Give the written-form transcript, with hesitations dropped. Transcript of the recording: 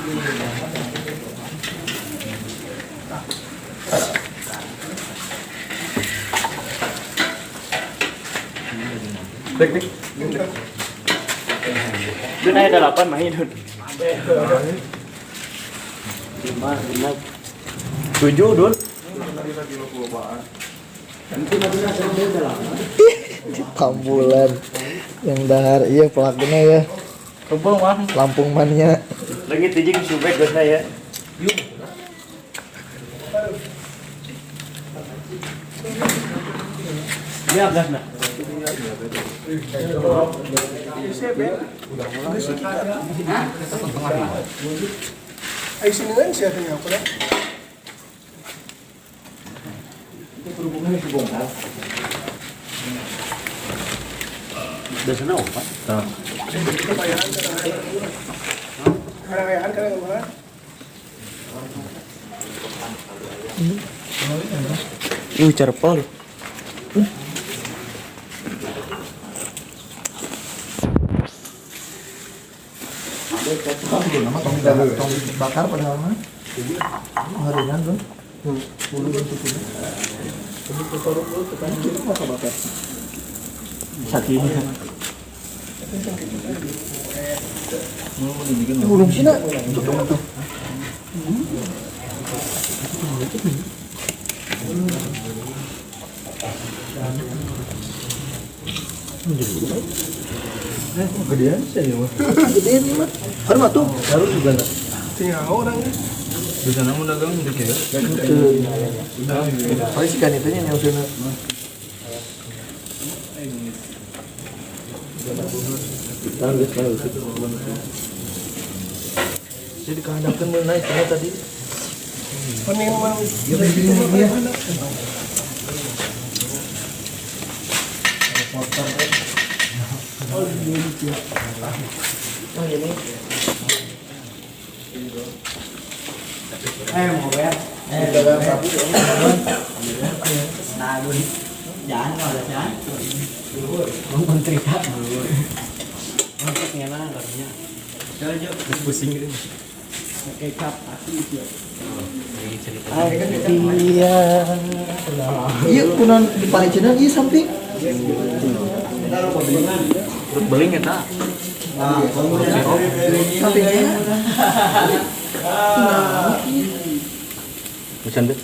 Dik. Dun ada 8 main Dun. 5, 7 Dun. Ambulan yang dahar iya pelakunya ya Kebong mah. Lampung mania Lagi tijing subek geus ya. Iya gasna. Ay siningan siya tinggal ko na. Biasanya apa? Kaya-kayaan ka lang mga. Cerpol. nama tong bakar pada lama harian tuh bulu dan susu Sakit. belum sih nak tuh gedean sih ya mah gedean nih mah harus mah tuh harus juga nggak Tinggal orang. Di sana mau dagang gitu ya. paling si kan itu yang usahanya jadi kehandapkan menaik tadi Paning mo. Mau ya? Nah, dun. Jangan kalau jangan. Menteri tak. Masuknya lah katanya. Jauh pusing gitu. Pakai kap asli itu. iya kunan di Paricinan iya samping Terus beling ya tak? sampingnya Bisa deh.